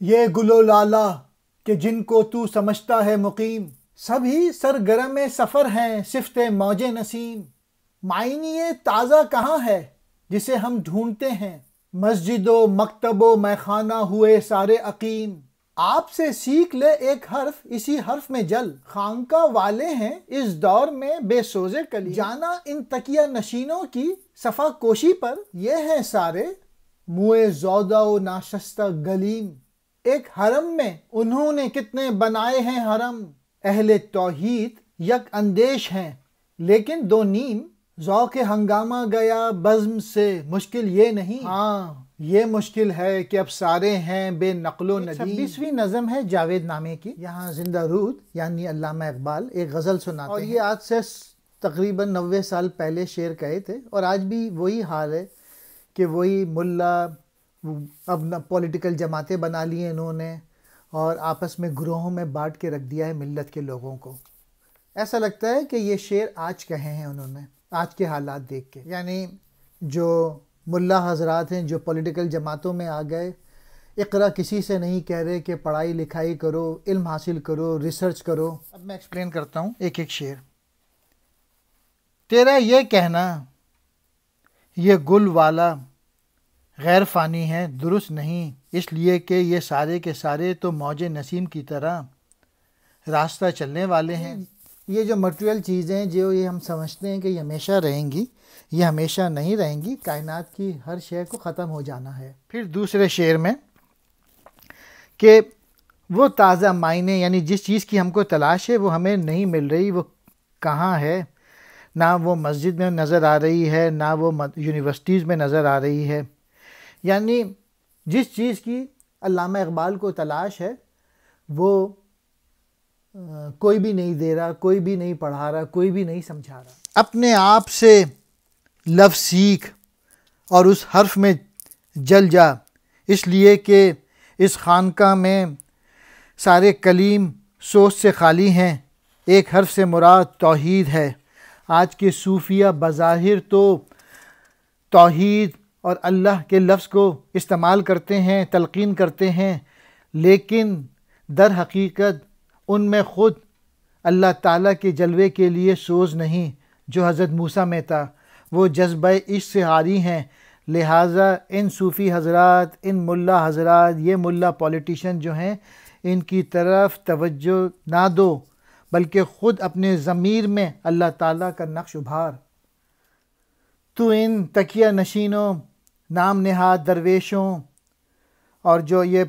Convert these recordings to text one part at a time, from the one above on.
یہ گل و لالا کہ جن کو تو سمجھتا ہے مقیم، سبھی سرگرم سفر ہیں صفت موج نسیم۔ معنی تازہ کہاں ہے جسے ہم ڈھونڈتے ہیں، مسجد و مکتب و میخانہ ہوئے سارے عقیم۔ آپ سے سیکھ لے ایک حرف اسی حرف میں جل، خانقاہ والے ہیں اس دور میں بے سوز کلیم۔ جانا ان تکیہ نشینوں کی صفا کوشی پر، یہ ہیں سارے موئے زودہ و ناشستہ گلیم۔ ایک حرم میں انہوں نے کتنے بنائے ہیں حرم، اہل توحید یک اندیش ہیں لیکن دو نیم۔ ذوق ہنگامہ گیا بزم سے مشکل یہ نہیں، ہاں یہ مشکل ہے کہ اب سارے ہیں بے نقل و ندیم۔ 26ویں نظم ہے جاوید نامے کی، یہاں زندہ رود یعنی علامہ اقبال ایک غزل سناتے ہیں، اور یہ آج سے تقریباً 90 سال پہلے شعر کہے تھے، اور آج بھی وہی حال ہے کہ وہی ملا اب پولیٹیکل جماعتیں بنا لی ہیں انہوں نے، اور آپس میں گروہوں میں بانٹ کے رکھ دیا ہے ملت کے لوگوں کو۔ ایسا لگتا ہے کہ یہ شعر آج کہے ہیں انہوں نے، آج کے حالات دیکھ کے، یعنی جو ملا حضرات ہیں جو پولیٹیکل جماعتوں میں آ گئے، اقرا کسی سے نہیں کہہ رہے کہ پڑھائی لکھائی کرو، علم حاصل کرو، ریسرچ کرو۔ اب میں ایکسپلین کرتا ہوں ایک ایک شعر۔ تیرا یہ کہنا یہ گل والا غیر فانی ہے درست نہیں، اس لیے کہ یہ سارے کے سارے تو موج نسیم کی طرح راستہ چلنے والے ہیں۔ یہ جو مٹیریل چیزیں جو یہ ہم سمجھتے ہیں کہ یہ ہمیشہ رہیں گی، یہ ہمیشہ نہیں رہیں گی، کائنات کی ہر شے کو ختم ہو جانا ہے۔ پھر دوسرے شعر میں کہ وہ تازہ معنی یعنی جس چیز کی ہم کو تلاش ہے وہ ہمیں نہیں مل رہی، وہ کہاں ہے؟ نہ وہ مسجد میں نظر آ رہی ہے، نہ وہ یونیورسٹیز میں نظر آ رہی ہے۔ یعنی جس چیز کی علامہ اقبال کو تلاش ہے وہ کوئی بھی نہیں دے رہا، کوئی بھی نہیں پڑھا رہا، کوئی بھی نہیں سمجھا رہا۔ اپنے آپ سے لفظ سیکھ اور اس حرف میں جل جا، اس لیے کہ اس خانقاہ میں سارے کلیم سوچ سے خالی ہیں، ایک حرف سے مراد توحید ہے۔ آج کے صوفیہ بظاہر تو توحید اور اللہ کے لفظ کو استعمال کرتے ہیں، تلقین کرتے ہیں، لیکن در حقیقت ان میں خود اللہ تعالیٰ کے جلوے کے لیے سوز نہیں جو حضرت موسیٰ میں تھا، وہ جذبہ عشق سے عاری ہیں۔ لہٰذا ان صوفی حضرات، ان ملا حضرات، یہ ملا پولیٹیشین جو ہیں، ان کی طرف توجہ نہ دو، بلکہ خود اپنے ضمیر میں اللہ تعالیٰ کا نقش ابھار۔ تو ان تکیہ نشینوں، نام نہاد درویشوں، اور جو یہ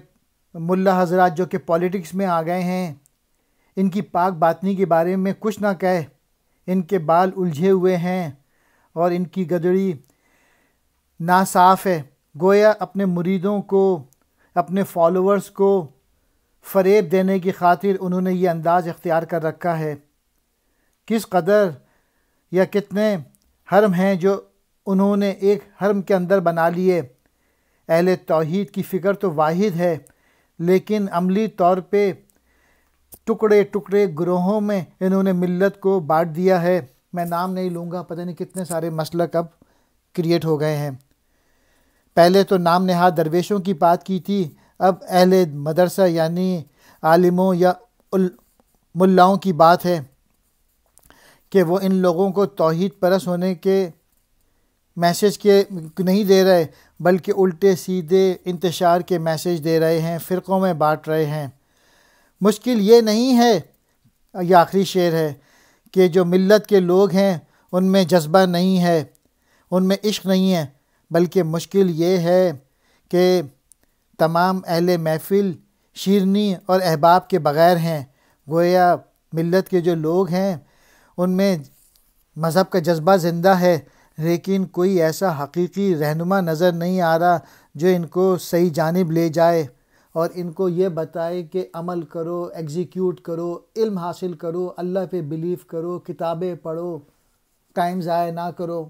ملا حضرات جو کہ پولیٹکس میں آ گئے ہیں، ان کی پاک باطنی کے بارے میں کچھ نہ کہے، ان کے بال الجھے ہوئے ہیں اور ان کی گدڑی ناصاف ہے، گویا اپنے مریدوں کو، اپنے فالوورز کو فریب دینے کی خاطر انہوں نے یہ انداز اختیار کر رکھا ہے۔ کس قدر یا کتنے حرم ہیں جو انہوں نے ایک حرم کے اندر بنا لیے۔ اہل توحید کی فکر تو واحد ہے، لیکن عملی طور پہ ٹکڑے ٹکڑے گروہوں میں انہوں نے ملت کو بانٹ دیا ہے۔ میں نام نہیں لوں گا، پتہ نہیں کتنے سارے مسلک اب کریٹ ہو گئے ہیں۔ پہلے تو نام نہاد درویشوں کی بات کی تھی، اب اہل مدرسہ یعنی عالموں یا ملاؤں کی بات ہے کہ وہ ان لوگوں کو توحید پرست ہونے کے میسج کے نہیں دے رہے، بلکہ الٹے سیدھے انتشار کے میسج دے رہے ہیں، فرقوں میں بانٹ رہے ہیں۔ مشکل یہ نہیں ہے، یہ آخری شعر ہے، کہ جو ملت کے لوگ ہیں ان میں جذبہ نہیں ہے، ان میں عشق نہیں ہے، بلکہ مشکل یہ ہے کہ تمام اہل محفل شیرنی اور احباب کے بغیر ہیں۔ گویا ملت کے جو لوگ ہیں ان میں مذہب کا جذبہ زندہ ہے، لیکن کوئی ایسا حقیقی رہنما نظر نہیں آ رہا جو ان کو صحیح جانب لے جائے اور ان کو یہ بتائے کہ عمل کرو، ایگزیکیوٹ کرو، علم حاصل کرو، اللہ پہ بلیو کرو، کتابیں پڑھو، ٹائم ضائع نہ کرو۔